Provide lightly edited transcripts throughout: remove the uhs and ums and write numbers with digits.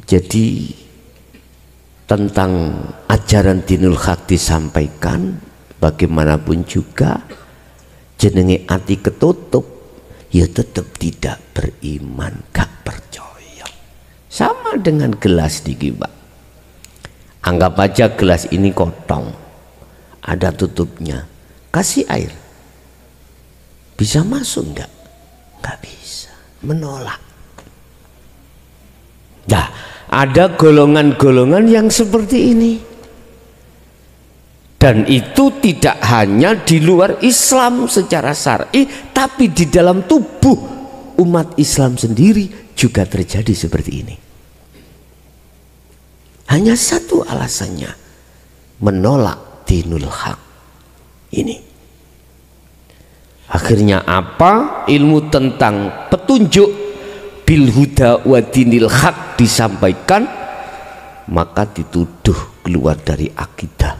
Jadi tentang ajaran dinul haq disampaikan, bagaimanapun juga jenenge ati ketutup ya tetap tidak beriman, gak percaya. Sama dengan gelas niki, Pak. Anggap aja gelas ini kosong, ada tutupnya, kasih air, bisa masuk enggak? Enggak bisa, menolak. Nah, ada golongan-golongan yang seperti ini, dan itu tidak hanya di luar Islam secara syar'i, tapi di dalam tubuh umat Islam sendiri juga terjadi seperti ini. Hanya satu alasannya, menolak dinul haq ini. Akhirnya apa? Ilmu tentang petunjuk bil huda wa dinil haq disampaikan, maka dituduh keluar dari akidah.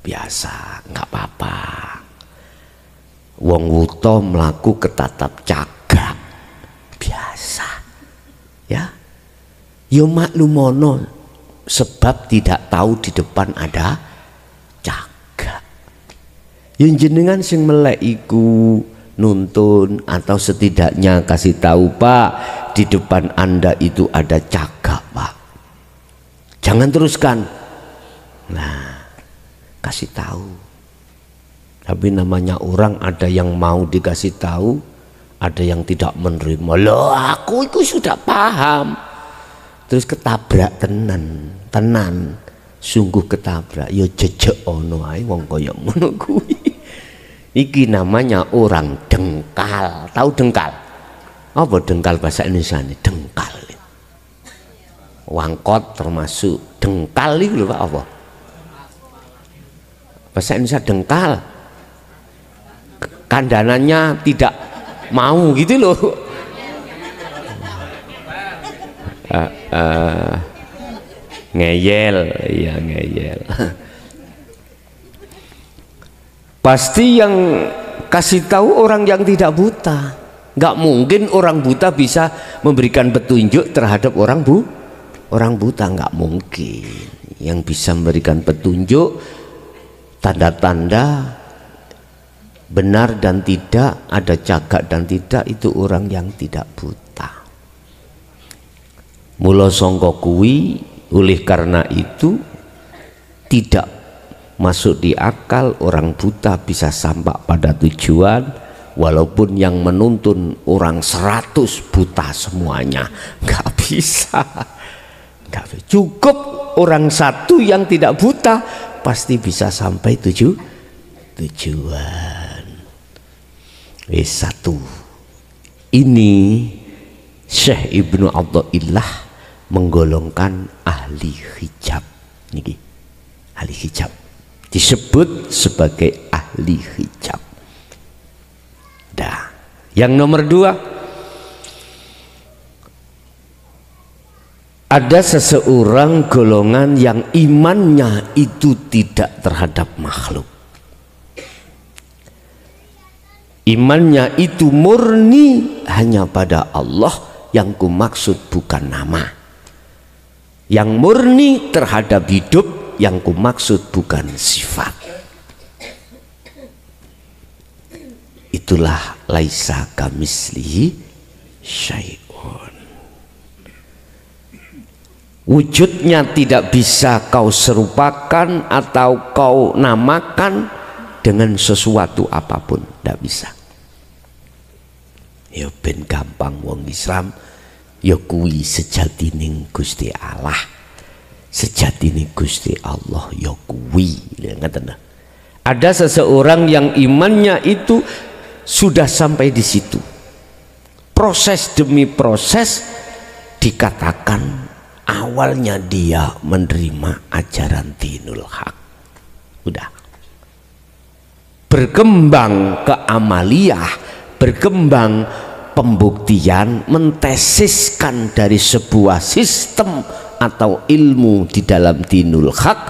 Biasa, nggak apa-apa. Wong wuto mlaku ketatap cagak, biasa. Ya, yo maklumono sebab tidak tahu di depan ada cagak. Yang jenengan sing melek iku nuntun atau setidaknya kasih tahu, Pak, di depan Anda itu ada cagak, Pak. Jangan teruskan. Nah, kasih tahu. Tapi namanya orang, ada yang mau dikasih tahu, ada yang tidak menerima. Loh, aku itu sudah paham. Terus ketabrak tenan, sungguh ketabrak. Ya jejek ono ae wong kaya ngono kuwi. Iki namanya orang dengkal. Tahu dengkal? Apa dengkal bahasa Indonesia ini? Dengkal. Wangkot termasuk dengkal itu lho Pak, apa? Bahasa Indonesia dengkal. Kandanannya tidak mau gitu loh. Ngeyel, ya ngeyel. Pasti yang kasih tahu orang yang tidak buta. Nggak mungkin orang buta bisa memberikan petunjuk terhadap orang buta, nggak mungkin. Yang bisa memberikan petunjuk, tanda-tanda benar dan tidak, ada cagak dan tidak, itu orang yang tidak buta. Mula sangka kuwi, oleh karena itu tidak masuk di akal orang buta bisa sampai pada tujuan, walaupun yang menuntun orang 100 buta semuanya, nggak bisa. Cukup orang satu yang tidak buta pasti bisa sampai tujuan. Satu ini Syekh Ibnu Athaillah menggolongkan ahli hijab. Niki ahli hijab disebut sebagai ahli hijab. Dah, yang nomor 2, ada seseorang golongan yang imannya itu tidak terhadap makhluk. Imannya itu murni hanya pada Allah, yang kumaksud bukan nama. Yang murni terhadap hidup, yang kumaksud bukan sifat. Itulah laisa kamislihi syai'un. Wujudnya tidak bisa kau serupakan atau kau namakan dengan sesuatu apapun, tidak bisa. Ya ben gampang wong Islam, ya kuwi sejatining Gusti Allah. Sejatining Gusti Allah ya kuwi. Ada seseorang yang imannya itu sudah sampai di situ. Proses demi proses dikatakan awalnya dia menerima ajaran dinul haq. Udah. Berkembang ke amaliyah, berkembang pembuktian, mentesiskan dari sebuah sistem atau ilmu di dalam dinul haq,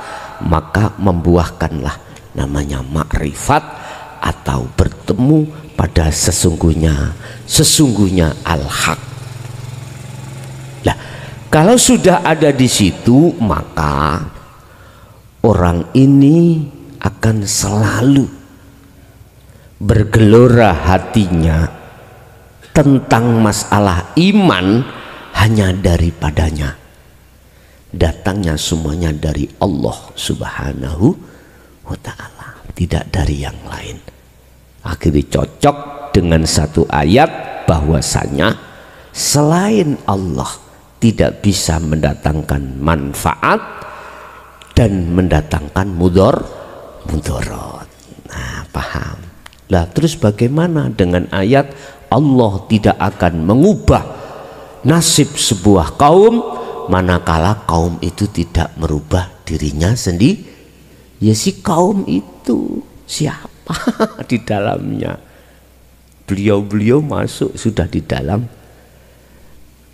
maka membuahkanlah namanya makrifat atau bertemu pada sesungguhnya al-haq. Kalau sudah ada di situ, maka orang ini akan selalu bergelora hatinya tentang masalah iman hanya daripadanya. Datangnya semuanya dari Allah Subhanahu wa ta'ala, tidak dari yang lain. Akhirnya cocok dengan satu ayat bahwasanya selain Allah tidak bisa mendatangkan manfaat dan mendatangkan mudarat. Nah, paham. Lah terus bagaimana dengan ayat Allah tidak akan mengubah nasib sebuah kaum manakala kaum itu tidak merubah dirinya sendiri? Ya si kaum itu siapa di dalamnya? Beliau-beliau masuk sudah di dalam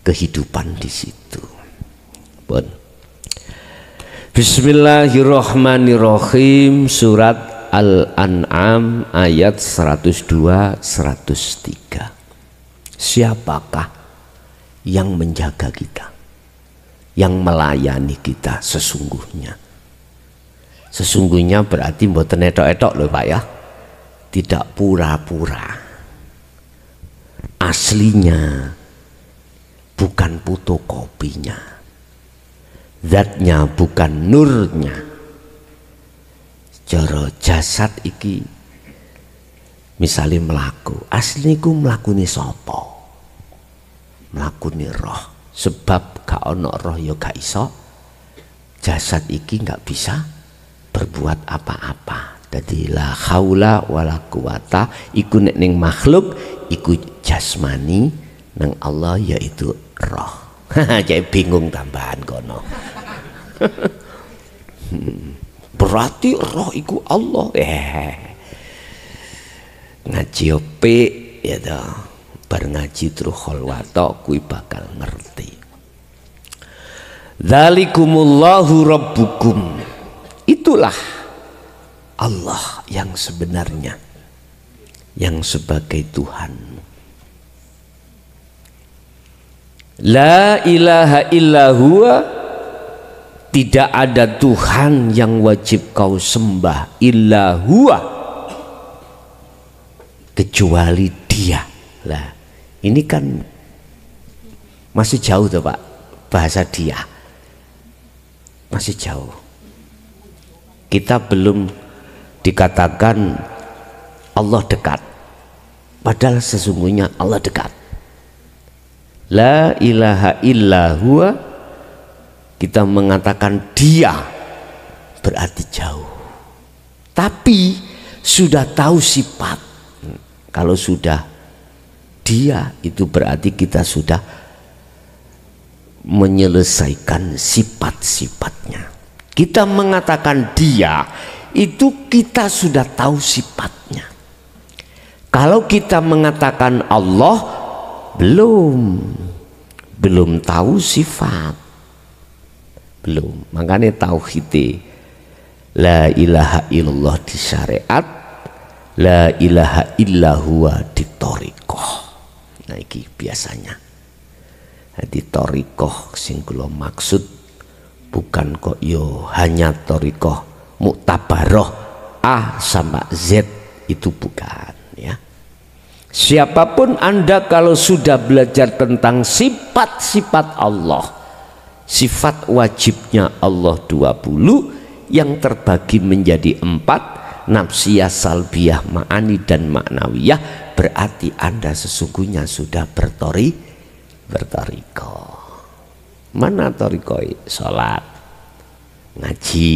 kehidupan di situ. Bon. Bismillahirrahmanirrahim. Surat Al-An'am ayat 102 103. Siapakah yang menjaga kita, yang melayani kita sesungguhnya? Sesungguhnya berarti mboten etok-etok loh Pak ya, tidak pura-pura. Aslinya bukan fotokopinya, zatnya bukan nurnya. Jaro jasad iki misalnya melaku, asliku melakuni sopo, melakuni roh. Sebab gak ono roh ya gak iso, jasad iki gak bisa berbuat apa-apa. Jadi la haula wala quwata iku nek ning makhluk iku jasmani, nang Allah yaitu roh. Jadi bingung tambahan kono. Berarti roh iku Allah. Ngaji ope ya toh. Bar ngaji terus kholwato kuwi bakal ngerti. Dzalikumullahu rabbukum. Itulah Allah yang sebenarnya, yang sebagai Tuhan. La ilaha illa huwa, tidak ada Tuhan yang wajib kau sembah illa huwa, kecuali Dia. Lah, ini kan masih jauh tuh Pak, bahasa Dia masih jauh. Kita belum dikatakan Allah dekat, padahal sesungguhnya Allah dekat. La ilaha illa huwa, kita mengatakan Dia berarti jauh, tapi sudah tahu sifat. Kalau sudah Dia itu berarti kita sudah menyelesaikan sifat-sifatnya. Kita mengatakan Dia itu kita sudah tahu sifatnya. Kalau kita mengatakan Allah belum tahu sifat, belum. Makanya tauhid la ilaha illallah di syariat, la ilaha illa huwa di thariqah. Nah iki biasanya di thariqah sing kula maksud bukan kok yo hanya thariqah muktabaroh A sama Z, itu bukan ya. Siapapun Anda kalau sudah belajar tentang sifat-sifat Allah, sifat wajibnya Allah 20 yang terbagi menjadi 4, nafsiyah, salbiyah, ma'ani dan maknawiyah, berarti Anda sesungguhnya sudah bertoriko. Mana torikoi? Sholat, ngaji,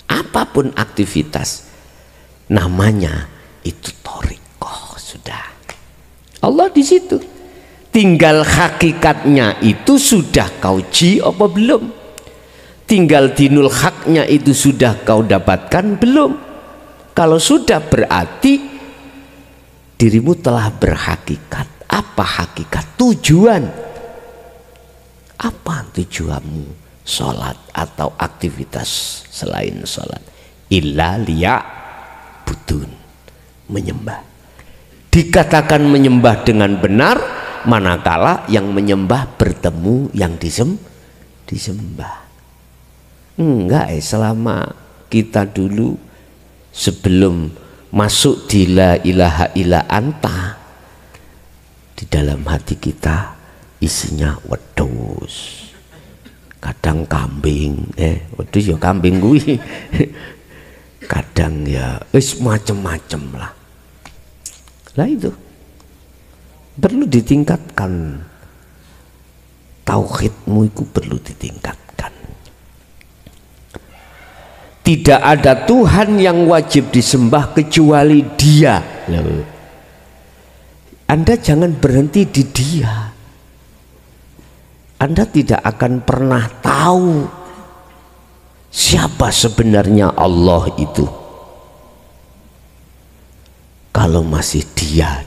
apapun aktivitas namanya itu torikoh. Sudah Allah di situ, tinggal hakikatnya itu sudah kau ji apa belum, tinggal dinul haknya itu sudah kau dapatkan belum. Kalau sudah berarti dirimu telah berhakikat. Apa hakikat? Tujuan apa tujuanmu sholat atau aktivitas selain sholat? Illa liya budun, menyembah. Dikatakan menyembah dengan benar manakala yang menyembah bertemu yang disembah. Enggak, selama kita dulu sebelum masuk di la ilaha illa anta, di dalam hati kita isinya wedhus, kadang kambing, wedhus ya kambing kuwi, kadang ya wis macem-macem lah. Lah itu perlu ditingkatkan, tauhidmu itu perlu ditingkatkan. Tidak ada Tuhan yang wajib disembah kecuali Dia. Anda jangan berhenti di Dia. Anda tidak akan pernah tahu siapa sebenarnya Allah itu kalau masih dia.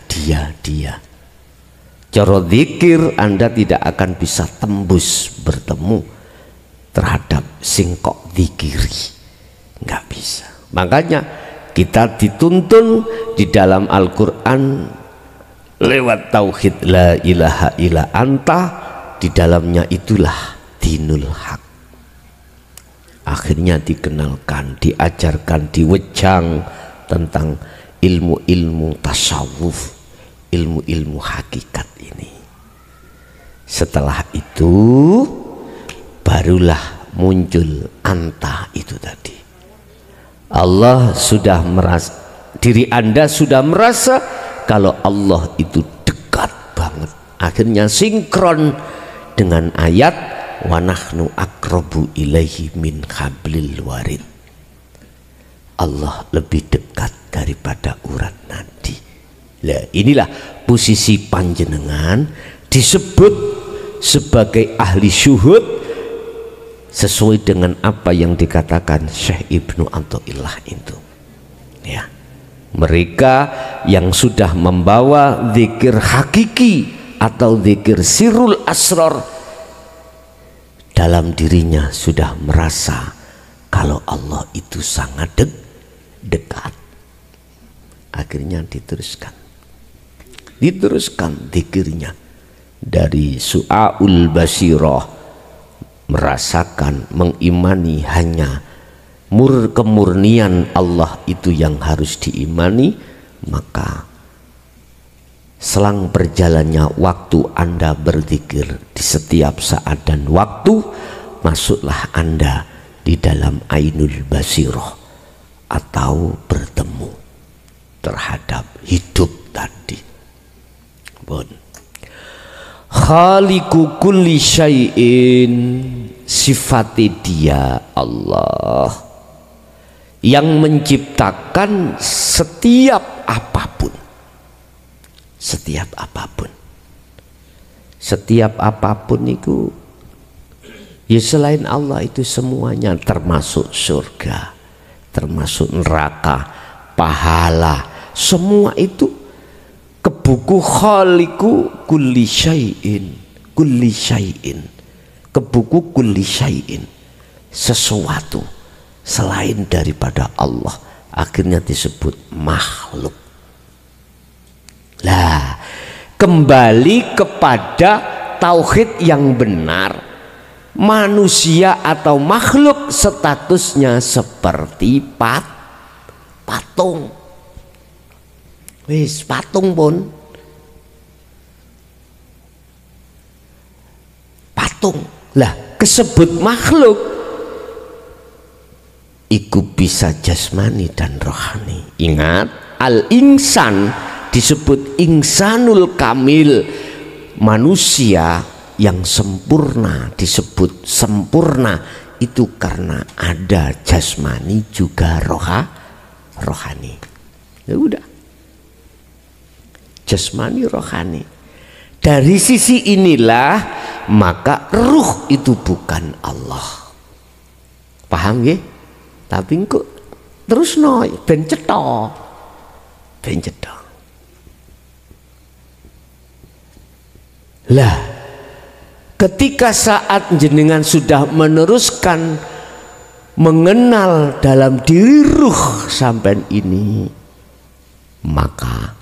Cara zikir Anda tidak akan bisa tembus bertemu terhadap singkok zikiri, nggak bisa. Makanya kita dituntun di dalam Al-Quran lewat tauhid la ilaha illa anta, di dalamnya itulah dinul haq. Akhirnya dikenalkan, diajarkan, diwejang tentang ilmu-ilmu tasawuf, ilmu-ilmu hakikat ini. Setelah itu barulah muncul anta itu tadi. Allah sudah merasa, diri Anda sudah merasa kalau Allah itu dekat banget. Akhirnya sinkron dengan ayat wa nahnu aqrabu ilaihi min hablil warid. Allah lebih dekat daripada urat nadi. Lah inilah posisi panjenengan disebut sebagai ahli syuhud sesuai dengan apa yang dikatakan Syekh Ibnu Athaillah itu. Ya. Mereka yang sudah membawa zikir hakiki atau zikir sirrul asrar dalam dirinya sudah merasa kalau Allah itu sangat dekat. Akhirnya diteruskan zikirnya dari su'aul basirah, merasakan, mengimani hanya kemurnian Allah itu yang harus diimani. Maka selang berjalannya waktu Anda berzikir di setiap saat dan waktu, masuklah Anda di dalam ainul basirah atau bertemu terhadap hidup tadi. Bon. Khaliqu kulli syai'in, sifati Dia Allah yang menciptakan setiap apapun. Setiap apapun itu ya selain Allah itu semuanya, termasuk surga, termasuk neraka, pahala, semua itu ke buku khaliqu kulli syai'in, ke buku kulli syai'in, sesuatu selain daripada Allah akhirnya disebut makhluk. Lah, kembali kepada tauhid yang benar, manusia atau makhluk statusnya seperti patung. Wis patung pun patung. Lah, kesebut makhluk iku bisa jasmani dan rohani. Ingat, al-insan disebut insanul kamil, manusia yang sempurna. Disebut sempurna itu karena ada jasmani juga rohani. Ya udah, jasmani rohani. Dari sisi inilah maka ruh itu bukan Allah. Paham ya? Tapi kok terus ben cetha. Lah, ketika saat jenengan sudah meneruskan mengenal dalam diri ruh sampean ini, maka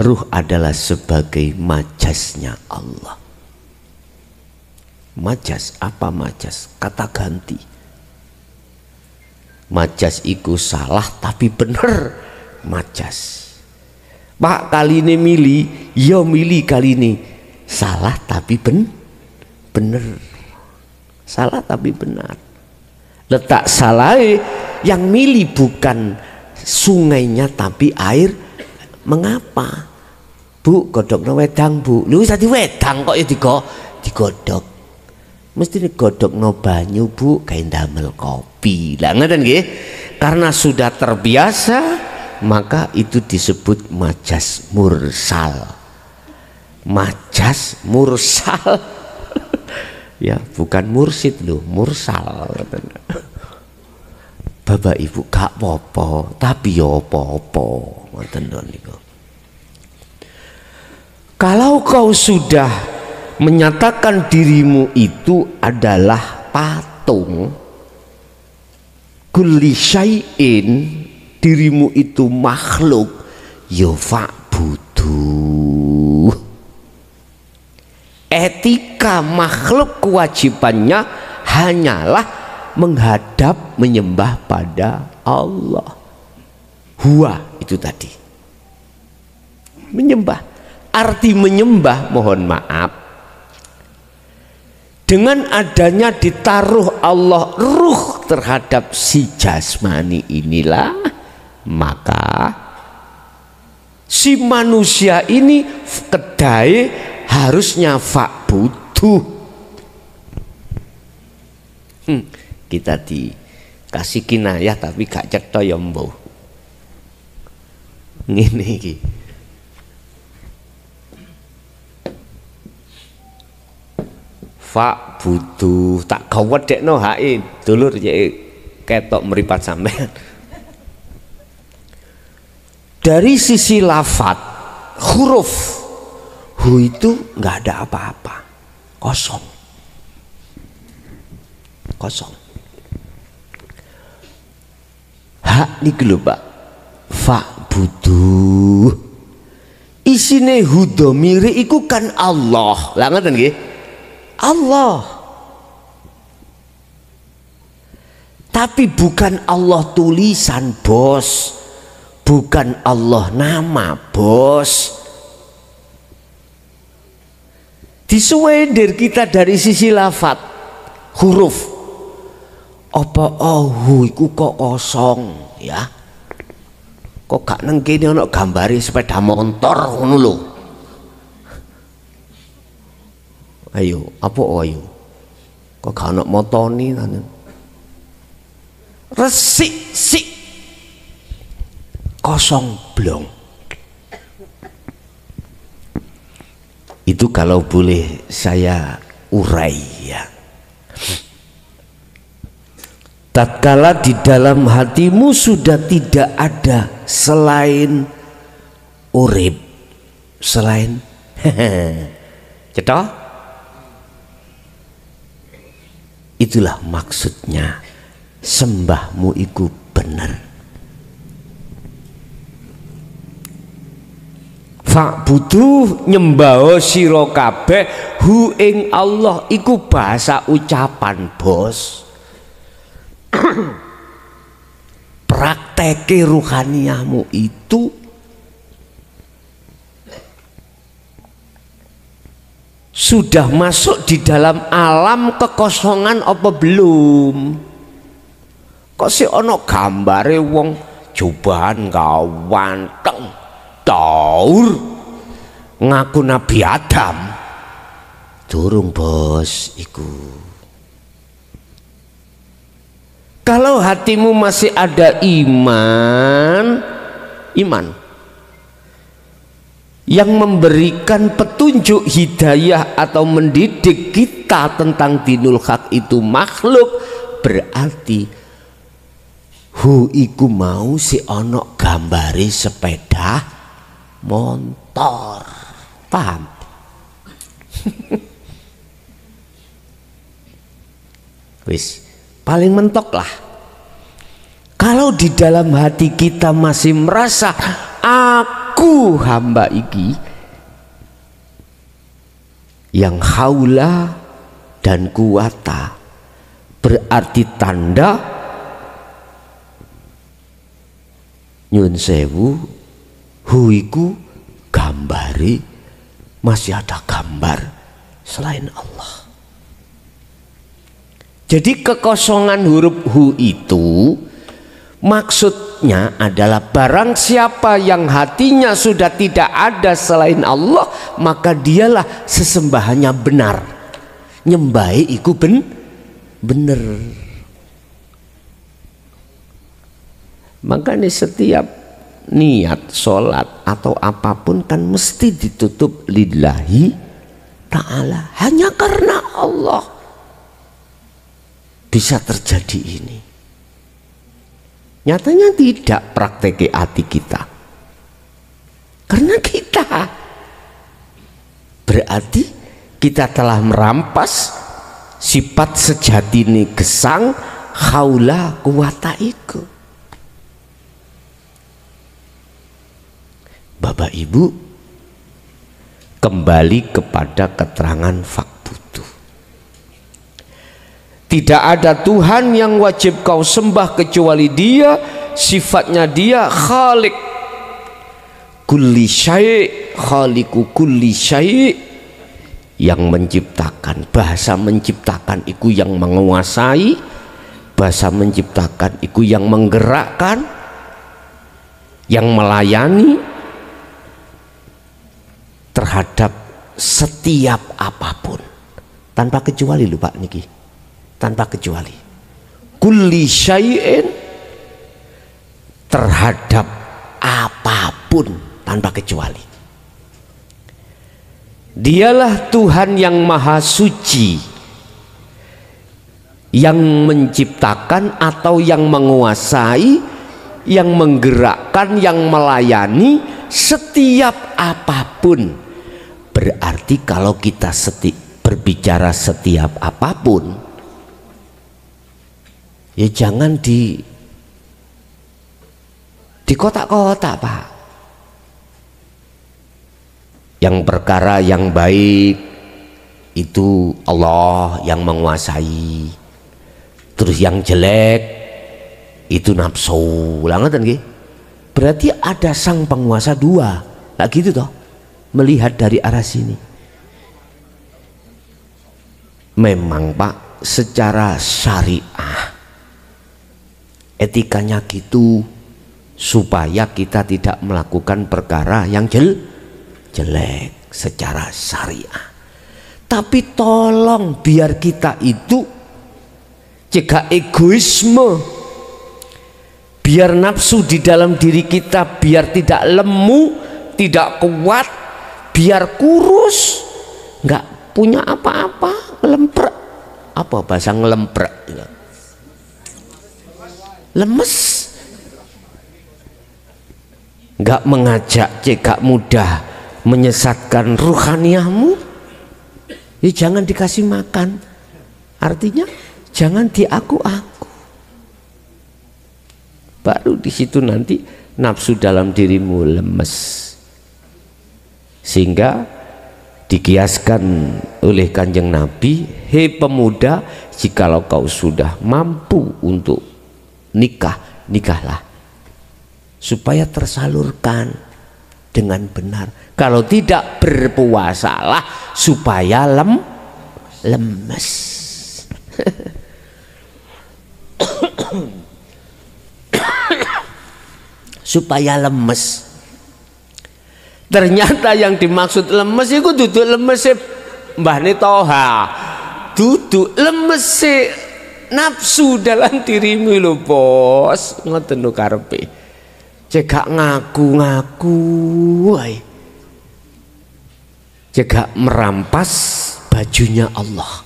Ruh adalah sebagai majasnya Allah. Majas, apa majas? Kata ganti. Majas iku salah tapi bener. Majas. Pak kali ini milih, ya milih kali ini. Salah tapi bener. Salah tapi benar. Letak salah yang milih bukan sungainya tapi air. Mengapa? Bu, godhogno wedang, Bu. Lho wis dadi wedang kok ya digodhog. Mesti digodhogno banyu, Bu, kayak ndamel kopi. Lah ngoten nggih. Karena sudah terbiasa, maka itu disebut majas mursal. Majas mursal. Ya, bukan mursid lho, mursal. Bapak Ibu gak apa-apa, tapi ya apa-apa. Ngoten niku. Kalau kau sudah menyatakan dirimu itu adalah patung, kulli syai'in, dirimu itu makhluk, ya fa'budu. Etika makhluk kewajibannya hanyalah menghadap menyembah pada Allah. Huwa itu tadi. Menyembah. Arti menyembah, mohon maaf, dengan adanya ditaruh Allah ruh terhadap si jasmani inilah, maka si manusia ini kedai harusnya fa'budu. Kita dikasih kinayah tapi gak cetha ya mbuh. Ngene iki. Fa'budu tak gawedekno hae dulur ya ketok mripat sampean. Dari sisi lafat huruf hu itu nggak ada apa-apa, kosong. Hak niki lho Pak, fa'budu isine hu dhamire iku kan Allah. Lah ngoten nggih, Allah. Tapi bukan Allah tulisan, Bos. Bukan Allah nama, Bos. Disuwendir kita dari sisi lafat huruf. Apa hu iku kok kosong ya? Kok gak nang kene ana gambare sepeda motor ngono lho. Ayo, apa ayo? Kok gak ana motoni kan? Resik sik kosong blong. Itu kalau boleh saya urai ya. Tatkala di dalam hatimu sudah tidak ada selain urip, selain cetha. Itulah maksudnya sembahmu iku bener. Fa'budu nyembah sira kabeh hu ing Allah iku bahasa ucapan, Bos. Prakteke ruhaniyahmu itu sudah masuk di dalam alam kekosongan apa belum? Kok sih ono gambare wong cobaan gawanteng taur ngaku Nabi Adam? Durung, Bos, iku. Kalau hatimu masih ada iman yang memberikan petunjuk hidayah atau mendidik kita tentang dinul haq itu makhluk, berarti hu iku mau si ono gambari sepeda motor. Paham? Wis paling mentok lah. Kalau di dalam hati kita masih merasa aku aku hamba iki yang haula dan kuwata, berarti tanda nyun sewu huiku gambari masih ada gambar selain Allah. Jadi kekosongan huruf hu itu maksudnya adalah barang siapa yang hatinya sudah tidak ada selain Allah, maka dialah sesembahannya benar, nyembahi iku bener. Makanya setiap niat sholat atau apapun kan mesti ditutup lillahi ta'ala, hanya karena Allah bisa terjadi ini. Nyatanya tidak prakteki hati kita, karena kita berarti kita telah merampas sifat sejati ini gesang haula kuwata iku. Bapak Ibu, kembali kepada keterangan fakbutuh. Tidak ada Tuhan yang wajib kau sembah kecuali Dia. Sifatnya Dia khalik kulli syai', khaliku kulli syai', yang menciptakan. Bahasa menciptakan itu yang menguasai, bahasa menciptakan itu yang menggerakkan, yang melayani terhadap setiap apapun tanpa kecuali. Lho Pak niki, tanpa kecuali, kulli syai'in, terhadap apapun tanpa kecuali. Dialah Tuhan yang maha suci, yang menciptakan atau yang menguasai, yang menggerakkan, yang melayani setiap apapun. Berarti kalau kita berbicara setiap apapun, ya jangan di kotak-kotak Pak. Yang perkara yang baik itu Allah yang menguasai, terus yang jelek itu nafsu. Lah ngoten nggih. Berarti ada sang penguasa dua. Lah gitu toh. Melihat dari arah sini. Memang Pak, secara syariah etikanya gitu, supaya kita tidak melakukan perkara yang jelek secara syariah. Tapi tolong biar kita itu cegah egoisme, biar nafsu di dalam diri kita biar tidak lemu, tidak kuat, biar kurus, nggak punya apa-apa, ngelemprek. Apa bahasa ngelemprek? Lemes. Nggak mengajak cegah mudah menyesatkan ruhaniyahmu, ya jangan dikasih makan. Artinya jangan diaku-aku. Baru di situ nanti nafsu dalam dirimu lemes. Sehingga dikiaskan oleh Kanjeng Nabi, hei pemuda, jikalau kau sudah mampu untuk nikah, nikahlah supaya tersalurkan dengan benar. Kalau tidak, berpuasalah supaya lemes. Supaya lemes. Ternyata yang dimaksud lemes itu duduk lemes Mbah Toha, duduk lemes nafsu dalam dirimu lho bos. Ngoten lho karepe. Cegak ngaku-ngaku wae. Cegak merampas bajunya Allah,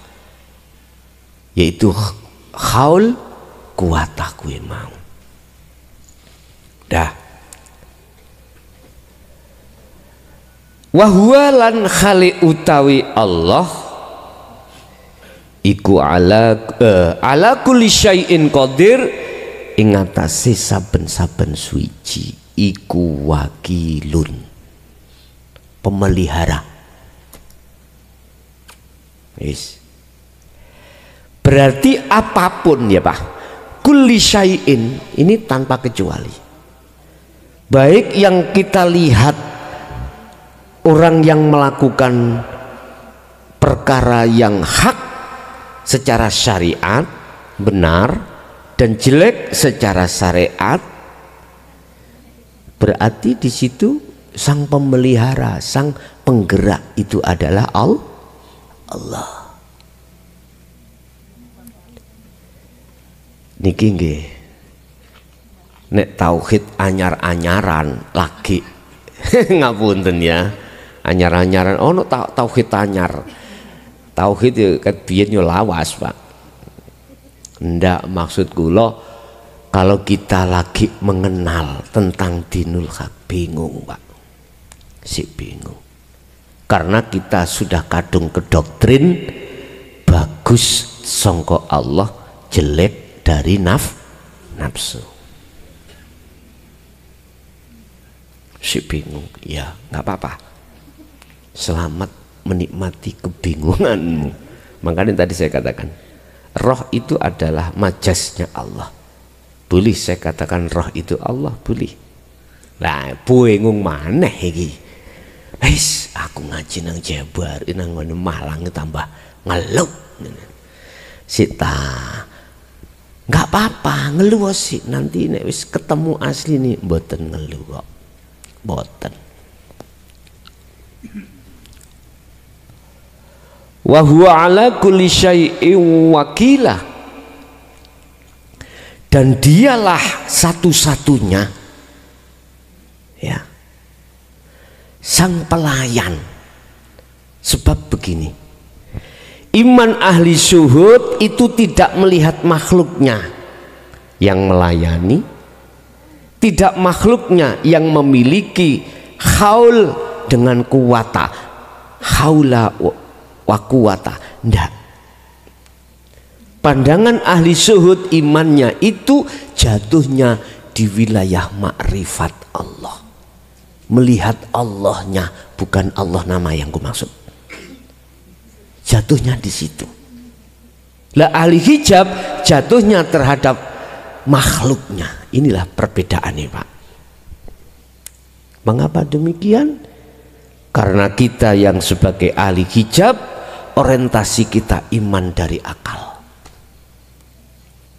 yaitu haul kuwata kuwi mau. Dah. Wahwa lan khali utawi Allah iku ala kulli syai'in qadir, ing atase saben-saben suci iku wakilun. pemelihara. Yes. Berarti apapun ya Pak, kulli syai'in, ini tanpa kecuali. Baik yang kita lihat orang yang melakukan perkara yang hak secara syariat benar dan jelek secara syariat, berarti di situ sang pemelihara, sang penggerak itu adalah Allah. Niki nggih, nek tauhid anyar-anyaran lagi ngapunten ya, anyar-anyaran ono tauhid anyar. Tauhid ya kan biyen yo lawas, Pak. Ndak, maksud kula kalau kita lagi mengenal tentang dinul haq bingung, Pak. Si bingung. Karena kita sudah kadung ke doktrin bagus sangka Allah, jelek dari nafsu. Si bingung, ya nggak apa-apa. Selamat menikmati kebingunganmu. Makanya tadi saya katakan, roh itu adalah majasnya Allah. Boleh saya katakan roh itu Allah, boleh. Nah, bingung mana iki? Wis, aku ngaji nang Jabar, nang Malang tambah ngeluh. Sita nggak apa-apa ngeluh sih, nanti nek wis ketemu asli nih mboten ngeluh kok, mboten. Wa huwa ala kulli syai'in wakilah, dan dialah satu-satunya ya sang pelayan. Sebab begini, iman ahli syuhud itu tidak melihat makhluknya yang melayani, tidak makhluknya yang memiliki haul dengan kuwata, haula wa kuwata, ndak. Pandangan ahli syuhud imannya itu jatuhnya di wilayah makrifat Allah, melihat Allahnya, bukan Allah nama yang ku maksud. Jatuhnya di situ. Lah ahli hijab jatuhnya terhadap makhluknya. Inilah perbedaannya, Pak. Mengapa demikian? Karena kita yang sebagai ahli hijab, orientasi kita iman dari akal.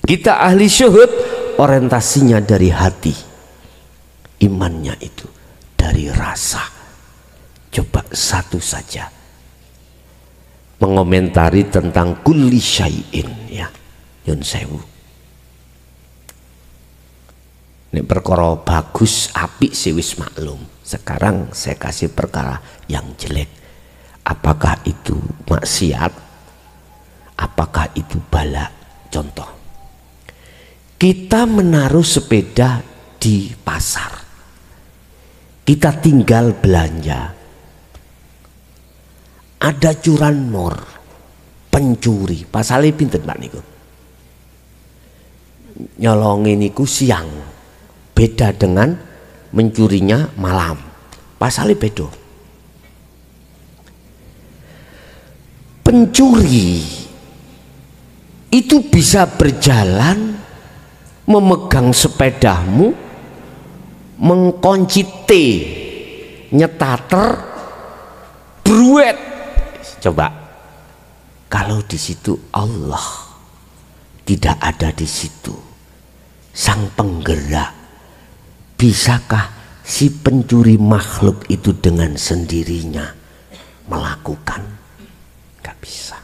Kita ahli syuhud, orientasinya dari hati. Imannya itu dari rasa. Coba satu saja mengomentari tentang kulli syai'in ya, Yun Sewu. Ini perkara bagus apik sih wis maklum. Sekarang saya kasih perkara yang jelek. Apakah itu maksiat? Apakah itu bala? Contoh, kita menaruh sepeda di pasar, kita tinggal belanja, ada curanmor, pencuri. Pasalnya pinten Pak niku? Nyolongi niku siang, beda dengan mencurinya malam. Pasalnya beda. Pencuri itu bisa berjalan memegang sepedamu, mengkoncite, nyetater, bruet. Coba kalau di situ Allah tidak ada di situ, sang penggerak, bisakah si pencuri makhluk itu dengan sendirinya melakukan? Gak bisa.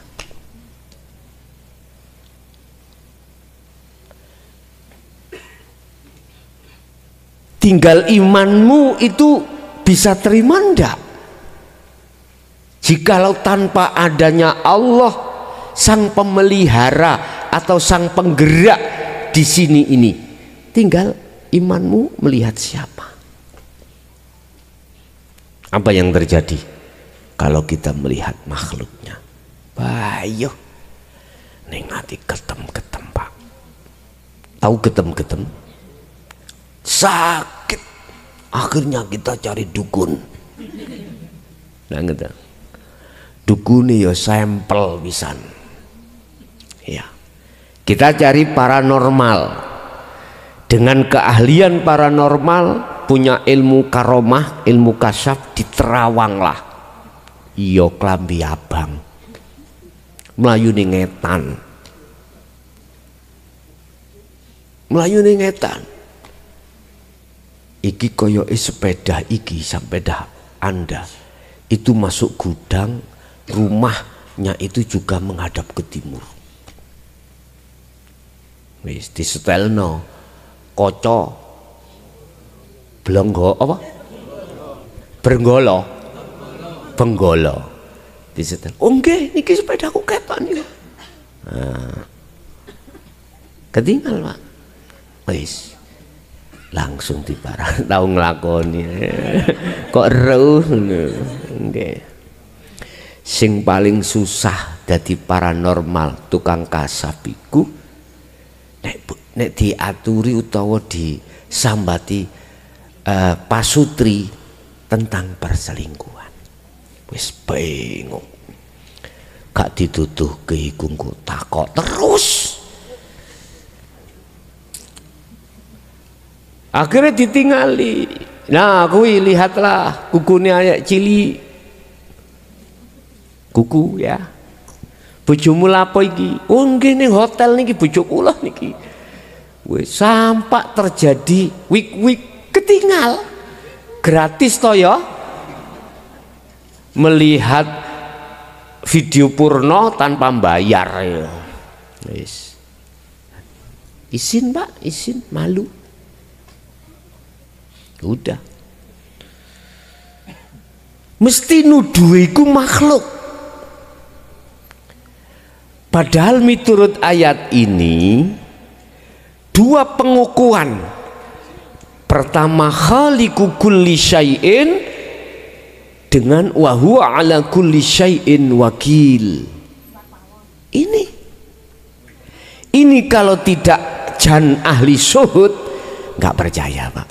Tinggal imanmu itu bisa terima ndak? Jikalau tanpa adanya Allah, sang pemelihara atau sang penggerak di sini ini, tinggal imanmu melihat siapa. Apa yang terjadi kalau kita melihat makhluknya? Bayo, neng hati ketem-ketem Pak. Tahu ketem-ketem? Sakit. Akhirnya kita cari dukun. Nah gitu. Dukune ya sampel pisan. Ya. Kita cari paranormal. Dengan keahlian paranormal, punya ilmu karomah, ilmu kasyaf, diterawang lah. Iya klambi abang. Melayu ning ngetan. Melayu ning ngetan. Iki koyoke sepeda iki, sepeda Anda itu masuk gudang, rumahnya itu juga menghadap ke timur. Wis disetelno kaca blenggo apa? Benggala. Benggala. Disetel. Oh nggih, niki sepedaku ketok niku. Nah. Ketinggal, Pak. Wis. Langsung diparah tau nglakoni. Kok reus nggih. Sing paling susah dadi paranormal tukang kasab iku nek diaturi utawa disambati pasutri tentang perselingkuhan. Wis bingung. Gak dituduhke iku engko takok terus. Akhirnya ditingali. Nah, kuwi lihatlah kukune ayak cili. Kuku ya. Bojomu lapo iki? Oh nggih ning hotel niki bojo kula niki. Wis sampak terjadi wik-wik ketinggal. Gratis to ya. Melihat video porno tanpa bayar ya. Wis. Izin, Pak, izin, malu. Udah. Mesti nuduh iku makhluk. Padahal miturut ayat ini dua pengukuhan. Pertama khaliqu kulli syai'in dengan wa huwa ala kulli syai'in wakil. Ini kalau tidak jan ahli syuhud nggak percaya, Pak.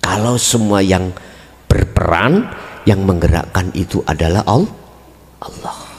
Kalau semua yang berperan, yang menggerakkan itu adalah Allah.